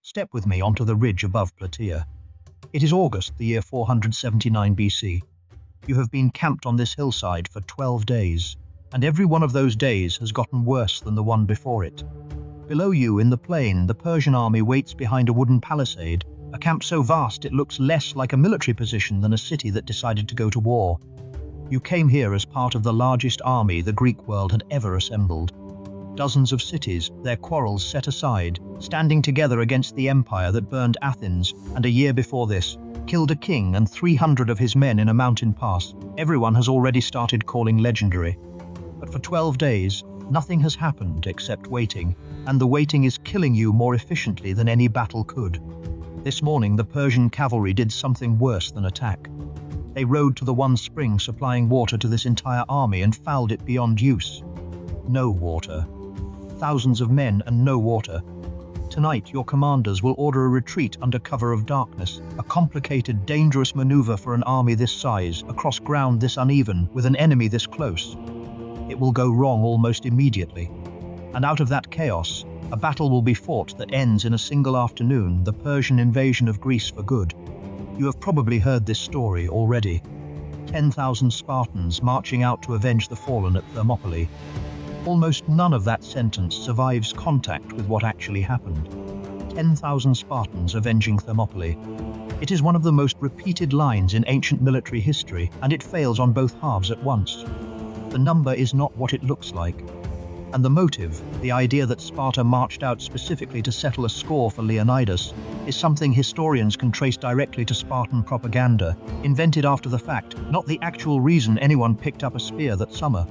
Step with me onto the ridge above Plataea. It is August, the year 479 BC. You have been camped on this hillside for 12 days, and every one of those days has gotten worse than the one before it. Below you, in the plain, the Persian army waits behind a wooden palisade, a camp so vast it looks less like a military position than a city that decided to go to war. You came here as part of the largest army the Greek world had ever assembled. Dozens of cities, their quarrels set aside, standing together against the empire that burned Athens, and a year before this, killed a king and 300 of his men in a mountain pass. Everyone has already started calling legendary. But for 12 days, nothing has happened except waiting, and the waiting is killing you more efficiently than any battle could. This morning, the Persian cavalry did something worse than attack. They rode to the one spring supplying water to this entire army and fouled it beyond use. No water. Thousands of men and no water. Tonight, your commanders will order a retreat under cover of darkness, a complicated, dangerous maneuver for an army this size, across ground this uneven, with an enemy this close. It will go wrong almost immediately. And out of that chaos, a battle will be fought that ends in a single afternoon, the Persian invasion of Greece for good. You have probably heard this story already. 10,000 Spartans marching out to avenge the fallen at Thermopylae. Almost none of that sentence survives contact with what actually happened. 10,000 Spartans avenging Thermopylae. It is one of the most repeated lines in ancient military history, and it fails on both halves at once. The number is not what it looks like. And the motive, the idea that Sparta marched out specifically to settle a score for Leonidas, is something historians can trace directly to Spartan propaganda, invented after the fact, not the actual reason anyone picked up a spear that summer.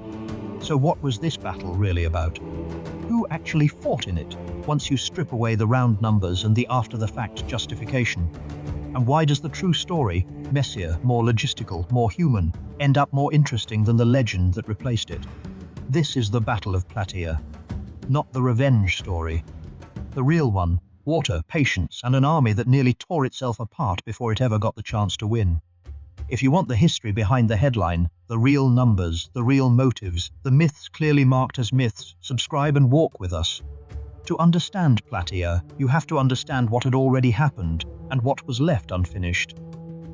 So what was this battle really about? Who actually fought in it, once you strip away the round numbers and the after-the-fact justification? And why does the true story, messier, more logistical, more human, end up more interesting than the legend that replaced it? This is the Battle of Plataea, not the revenge story. The real one, water, patience, and an army that nearly tore itself apart before it ever got the chance to win. If you want the history behind the headline, the real numbers, the real motives, the myths clearly marked as myths, subscribe and walk with us. To understand Plataea, you have to understand what had already happened and what was left unfinished.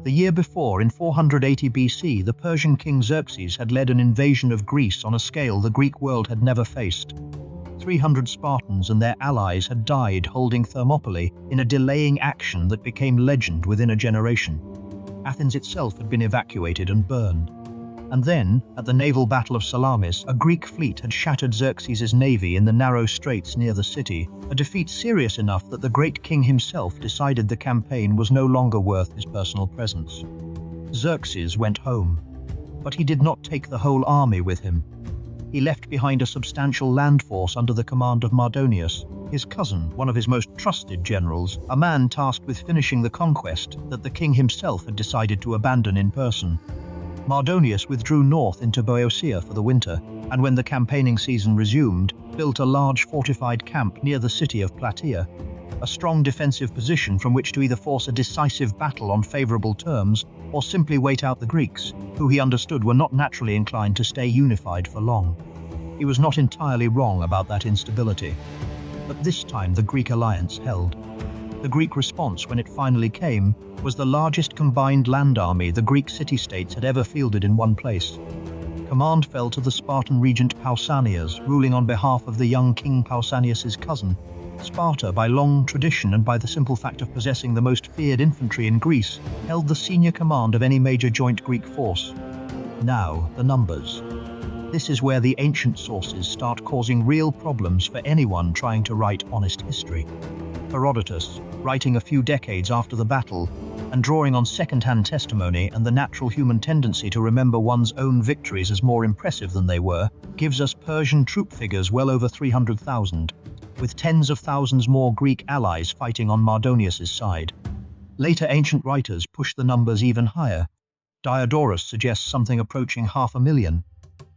The year before, in 480 BC, the Persian king Xerxes had led an invasion of Greece on a scale the Greek world had never faced. 300 Spartans and their allies had died holding Thermopylae in a delaying action that became legend within a generation. Athens itself had been evacuated and burned. And then, at the naval battle of Salamis, a Greek fleet had shattered Xerxes' navy in the narrow straits near the city, a defeat serious enough that the great king himself decided the campaign was no longer worth his personal presence. Xerxes went home, but he did not take the whole army with him. He left behind a substantial land force under the command of Mardonius, his cousin, one of his most trusted generals, a man tasked with finishing the conquest that the king himself had decided to abandon in person. Mardonius withdrew north into Boeotia for the winter, and when the campaigning season resumed, built a large fortified camp near the city of Plataea, a strong defensive position from which to either force a decisive battle on favorable terms or simply wait out the Greeks, who he understood were not naturally inclined to stay unified for long. He was not entirely wrong about that instability. But this time the Greek alliance held. The Greek response, when it finally came, was the largest combined land army the Greek city-states had ever fielded in one place. Command fell to the Spartan regent Pausanias, ruling on behalf of the young king Pausanias' cousin. Sparta, by long tradition and by the simple fact of possessing the most feared infantry in Greece, held the senior command of any major joint Greek force. Now, the numbers. This is where the ancient sources start causing real problems for anyone trying to write honest history. Herodotus, writing a few decades after the battle, and drawing on second-hand testimony and the natural human tendency to remember one's own victories as more impressive than they were, gives us Persian troop figures well over 300,000, with tens of thousands more Greek allies fighting on Mardonius' side. Later ancient writers push the numbers even higher. Diodorus suggests something approaching 500,000.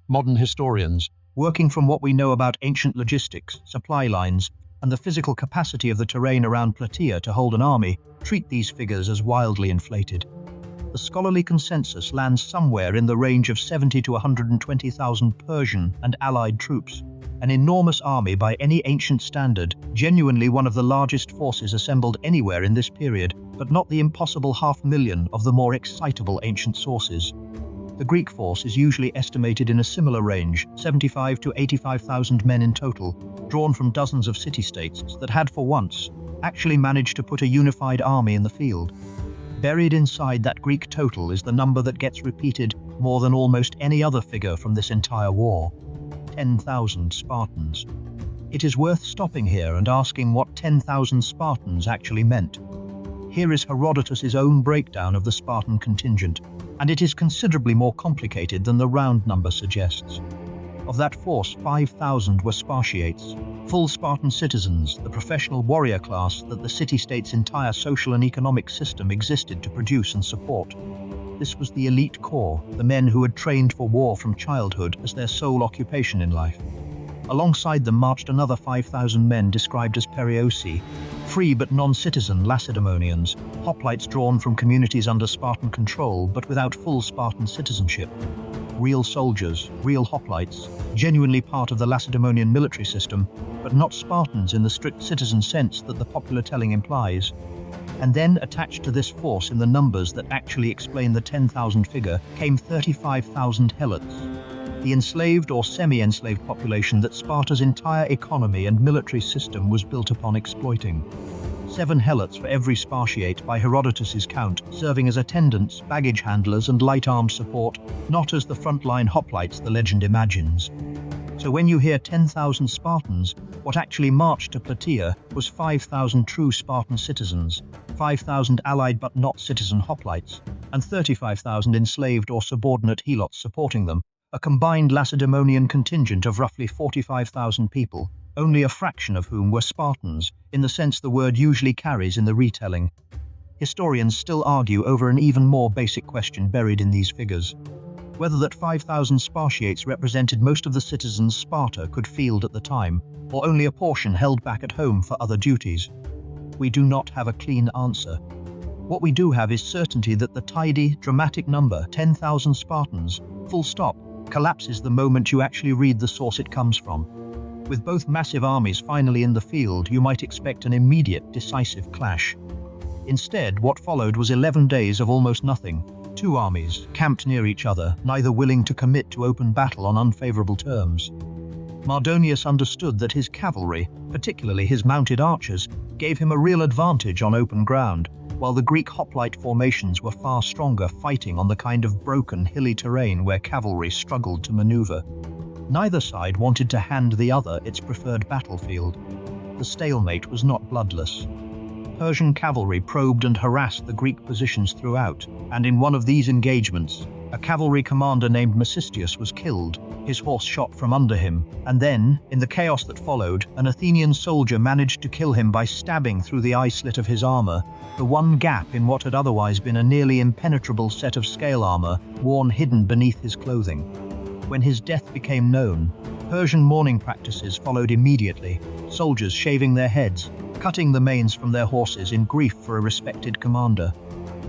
Modern historians, working from what we know about ancient logistics, supply lines, and the physical capacity of the terrain around Plataea to hold an army, treat these figures as wildly inflated. the scholarly consensus lands somewhere in the range of 70 to 120,000 Persian and allied troops, an enormous army by any ancient standard, genuinely one of the largest forces assembled anywhere in this period, but not the impossible 500,000 of the more excitable ancient sources. The Greek force is usually estimated in a similar range, 75 to 85,000 men in total, drawn from dozens of city-states that had for once actually managed to put a unified army in the field. Buried inside that Greek total is the number that gets repeated more than almost any other figure from this entire war: 10,000 Spartans. It is worth stopping here and asking what 10,000 Spartans actually meant. Here is Herodotus' own breakdown of the Spartan contingent, and it is considerably more complicated than the round number suggests. Of that force, 5,000 were Spartiates, full Spartan citizens, the professional warrior class that the city-state's entire social and economic system existed to produce and support. This was the elite corps, the men who had trained for war from childhood as their sole occupation in life. Alongside them marched another 5,000 men described as perioeci, free but non-citizen Lacedaemonians, hoplites drawn from communities under Spartan control but without full Spartan citizenship. Real soldiers, real hoplites, genuinely part of the Lacedaemonian military system, but not Spartans in the strict citizen sense that the popular telling implies. And then, attached to this force in the numbers that actually explain the 10,000 figure, came 35,000 helots, the enslaved or semi-enslaved population that Sparta's entire economy and military system was built upon exploiting. 7 helots for every Spartiate by Herodotus' count, serving as attendants, baggage handlers and light armed support, not as the frontline hoplites the legend imagines. So when you hear 10,000 Spartans, what actually marched to Plataea was 5,000 true Spartan citizens, 5,000 allied but not citizen hoplites, and 35,000 enslaved or subordinate helots supporting them, a combined Lacedaemonian contingent of roughly 45,000 people, only a fraction of whom were Spartans, in the sense the word usually carries in the retelling. Historians still argue over an even more basic question buried in these figures: whether that 5,000 Spartiates represented most of the citizens Sparta could field at the time, or only a portion held back at home for other duties. We do not have a clean answer. What we do have is certainty that the tidy, dramatic number, 10,000 Spartans, full stop, collapses the moment you actually read the source it comes from. With both massive armies finally in the field, you might expect an immediate, decisive clash. Instead, what followed was 11 days of almost nothing. 2 armies, camped near each other, neither willing to commit to open battle on unfavorable terms. Mardonius understood that his cavalry, particularly his mounted archers, gave him a real advantage on open ground, while the Greek hoplite formations were far stronger fighting on the kind of broken, hilly terrain where cavalry struggled to maneuver. Neither side wanted to hand the other its preferred battlefield. The stalemate was not bloodless. Persian cavalry probed and harassed the Greek positions throughout, and in one of these engagements, a cavalry commander named Mecistius was killed, his horse shot from under him, and then, in the chaos that followed, an Athenian soldier managed to kill him by stabbing through the eye slit of his armor, the one gap in what had otherwise been a nearly impenetrable set of scale armor worn hidden beneath his clothing. When his death became known, Persian mourning practices followed immediately, soldiers shaving their heads, cutting the manes from their horses in grief for a respected commander.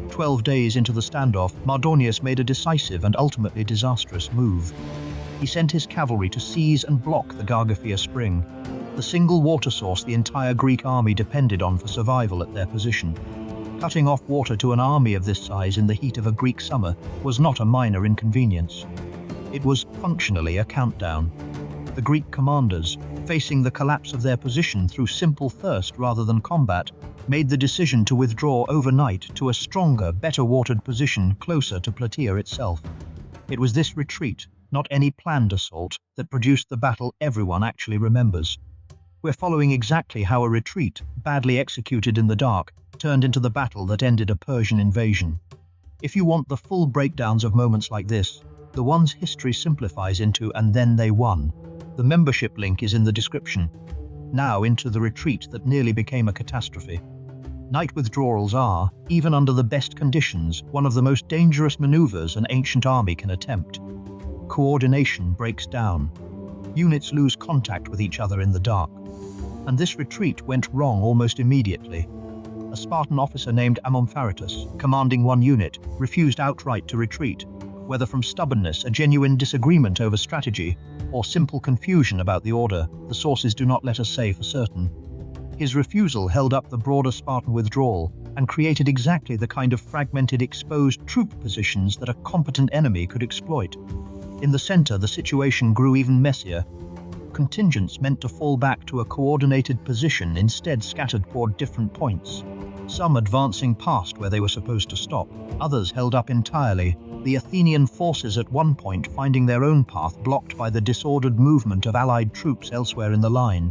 12 days into the standoff, Mardonius made a decisive and ultimately disastrous move. He sent his cavalry to seize and block the Gargaphia Spring, the single water source the entire Greek army depended on for survival at their position. Cutting off water to an army of this size in the heat of a Greek summer was not a minor inconvenience. It was functionally a countdown. The Greek commanders, facing the collapse of their position through simple thirst rather than combat, made the decision to withdraw overnight to a stronger, better-watered position closer to Plataea itself. It was this retreat, not any planned assault, that produced the battle everyone actually remembers. We're following exactly how a retreat, badly executed in the dark, turned into the battle that ended a Persian invasion. If you want the full breakdowns of moments like this, the ones history simplifies into "and then they won," the membership link is in the description. Now into the retreat that nearly became a catastrophe. Night withdrawals are, even under the best conditions, one of the most dangerous maneuvers an ancient army can attempt. Coordination breaks down. Units lose contact with each other in the dark. And this retreat went wrong almost immediately. A a Spartan officer named Amompharatus, commanding one unit, refused outright to retreat, whether from stubbornness, a genuine disagreement over strategy, or simple confusion about the order. The sources do not let us say for certain. His refusal held up the broader Spartan withdrawal and created exactly the kind of fragmented, exposed troop positions that a competent enemy could exploit. In the center, the situation grew even messier. Contingents meant to fall back to a coordinated position instead scattered toward different points, some advancing past where they were supposed to stop, others held up entirely, the Athenian forces at one point finding their own path blocked by the disordered movement of allied troops elsewhere in the line.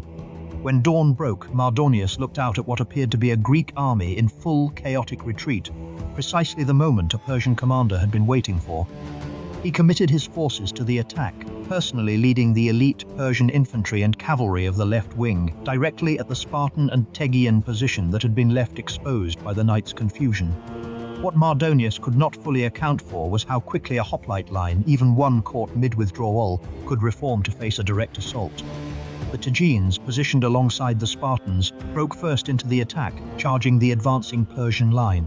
When dawn broke, Mardonius looked out at what appeared to be a Greek army in full chaotic retreat, precisely the moment a Persian commander had been waiting for. He committed his forces to the attack, personally leading the elite Persian infantry and cavalry of the left wing, directly at the Spartan and Tegean position that had been left exposed by the night's confusion. What Mardonius could not fully account for was how quickly a hoplite line, even one caught mid-withdrawal, could reform to face a direct assault. The Tegeans, positioned alongside the Spartans, broke first into the attack, charging the advancing Persian line.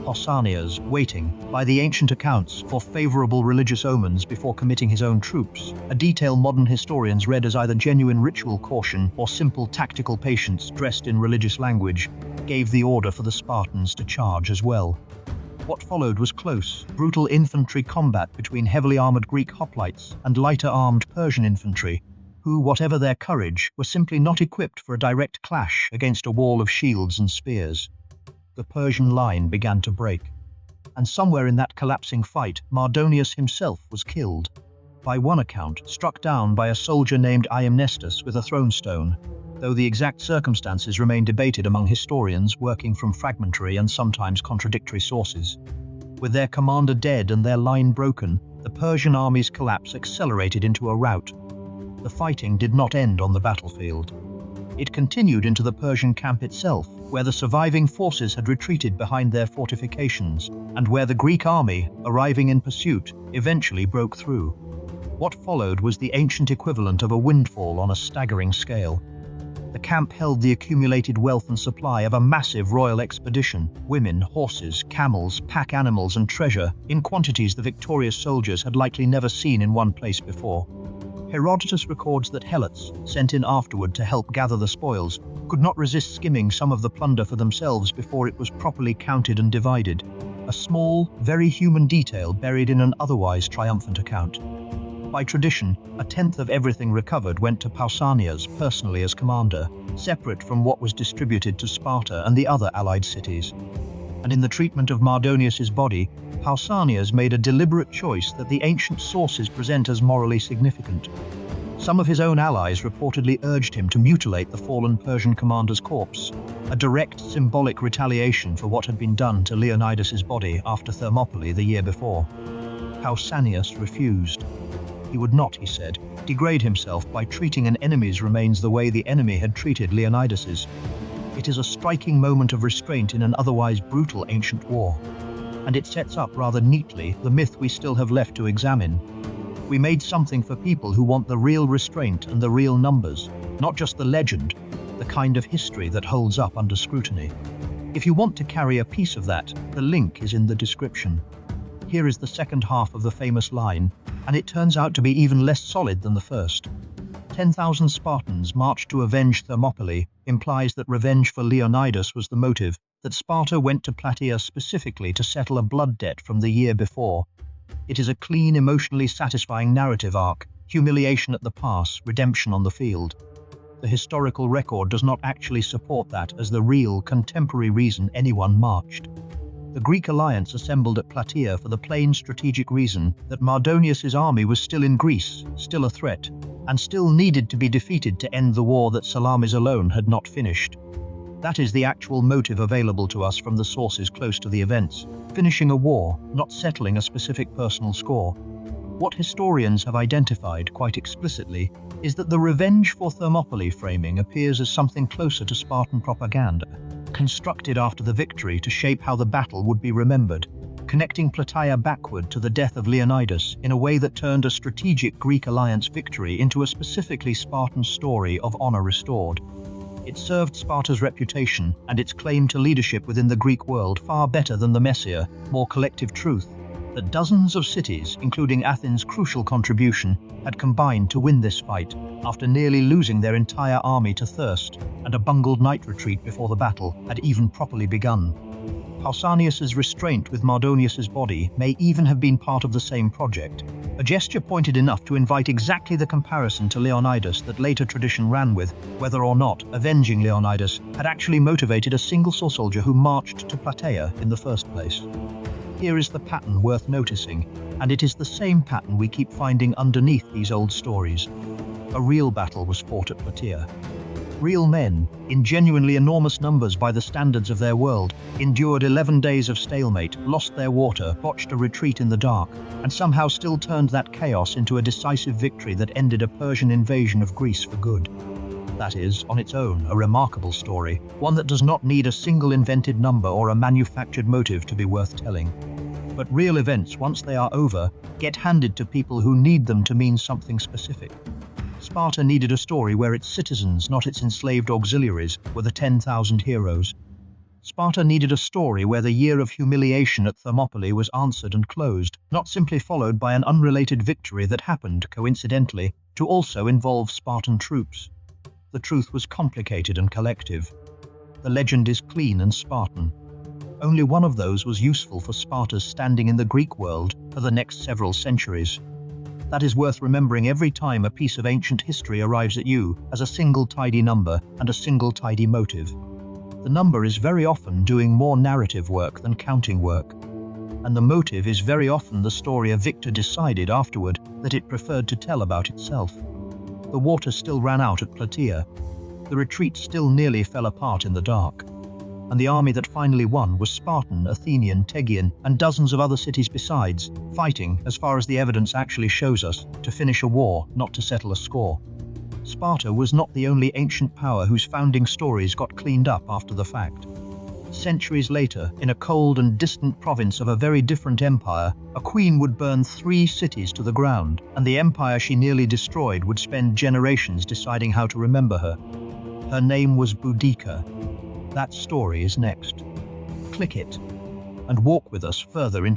Pausanias, waiting, by the ancient accounts, for favorable religious omens before committing his own troops, a detail modern historians read as either genuine ritual caution or simple tactical patience dressed in religious language, gave the order for the Spartans to charge as well. What followed was close, brutal infantry combat between heavily armored Greek hoplites and lighter-armed Persian infantry, who, whatever their courage, were simply not equipped for a direct clash against a wall of shields and spears. The Persian line began to break, and somewhere in that collapsing fight, Mardonius himself was killed. By one account, struck down by a soldier named Iamnestus with a thrown stone, though the exact circumstances remain debated among historians working from fragmentary and sometimes contradictory sources. With their commander dead and their line broken, the Persian army's collapse accelerated into a rout. The fighting did not end on the battlefield. It continued into the Persian camp itself, where the surviving forces had retreated behind their fortifications, and where the Greek army, arriving in pursuit, eventually broke through. What followed was the ancient equivalent of a windfall on a staggering scale. The camp held the accumulated wealth and supply of a massive royal expedition: women, horses, camels, pack animals, and treasure, in quantities the victorious soldiers had likely never seen in one place before. Herodotus records that helots, sent in afterward to help gather the spoils, could not resist skimming some of the plunder for themselves before it was properly counted and divided, a small, very human detail buried in an otherwise triumphant account. By tradition, a tenth of everything recovered went to Pausanias personally as commander, separate from what was distributed to Sparta and the other allied cities. And in the treatment of Mardonius's body, Pausanias made a deliberate choice that the ancient sources present as morally significant. Some of his own allies reportedly urged him to mutilate the fallen Persian commander's corpse, a direct symbolic retaliation for what had been done to Leonidas's body after Thermopylae the year before. Pausanias refused. He would not, he said, degrade himself by treating an enemy's remains the way the enemy had treated Leonidas's. It is a striking moment of restraint in an otherwise brutal ancient war, and it sets up rather neatly the myth we still have left to examine. We made something for people who want the real restraint and the real numbers, not just the legend, the kind of history that holds up under scrutiny. If you want to carry a piece of that, the link is in the description. Here is the second half of the famous line, and it turns out to be even less solid than the first. 10,000 Spartans marched to avenge Thermopylae implies that revenge for Leonidas was the motive, that Sparta went to Plataea specifically to settle a blood debt from the year before. It is a clean, emotionally satisfying narrative arc, humiliation at the pass, redemption on the field. The historical record does not actually support that as the real, contemporary reason anyone marched. The Greek alliance assembled at Plataea for the plain strategic reason that Mardonius's army was still in Greece, still a threat, and still needed to be defeated to end the war that Salamis alone had not finished. That is the actual motive available to us from the sources close to the events, finishing a war, not settling a specific personal score. What historians have identified quite explicitly is that the revenge for Thermopylae framing appears as something closer to Spartan propaganda, constructed after the victory to shape how the battle would be remembered, connecting Plataea backward to the death of Leonidas in a way that turned a strategic Greek alliance victory into a specifically Spartan story of honor restored. It served Sparta's reputation and its claim to leadership within the Greek world far better than the messier, more collective truth that dozens of cities, including Athens' crucial contribution, had combined to win this fight after nearly losing their entire army to thirst and a bungled night retreat before the battle had even properly begun. Pausanias's restraint with Mardonius's body may even have been part of the same project, a gesture pointed enough to invite exactly the comparison to Leonidas that later tradition ran with, whether or not avenging Leonidas had actually motivated a single soldier who marched to Plataea in the first place. Here is the pattern worth noticing, and it is the same pattern we keep finding underneath these old stories. A real battle was fought at Plataea. Real men, in genuinely enormous numbers by the standards of their world, endured 11 days of stalemate, lost their water, botched a retreat in the dark, and somehow still turned that chaos into a decisive victory that ended a Persian invasion of Greece for good. That is, on its own, a remarkable story, one that does not need a single invented number or a manufactured motive to be worth telling. But real events, once they are over, get handed to people who need them to mean something specific. Sparta needed a story where its citizens, not its enslaved auxiliaries, were the 10,000 heroes. Sparta needed a story where the year of humiliation at Thermopylae was answered and closed, not simply followed by an unrelated victory that happened, coincidentally, to also involve Spartan troops. The truth was complicated and collective. The legend is clean and Spartan. Only one of those was useful for Sparta's standing in the Greek world for the next several centuries. That is worth remembering every time a piece of ancient history arrives at you as a single tidy number and a single tidy motive. The number is very often doing more narrative work than counting work, and the motive is very often the story a victor decided afterward that it preferred to tell about itself. The water still ran out at Plataea. The retreat still nearly fell apart in the dark. And the army that finally won was Spartan, Athenian, Tegean, and dozens of other cities besides, fighting, as far as the evidence actually shows us, to finish a war, not to settle a score. Sparta was not the only ancient power whose founding stories got cleaned up after the fact. Centuries later, in a cold and distant province of a very different empire, a queen would burn 3 cities to the ground, and the empire she nearly destroyed would spend generations deciding how to remember her. Her name was Boudica. That story is next. Click it, and walk with us further into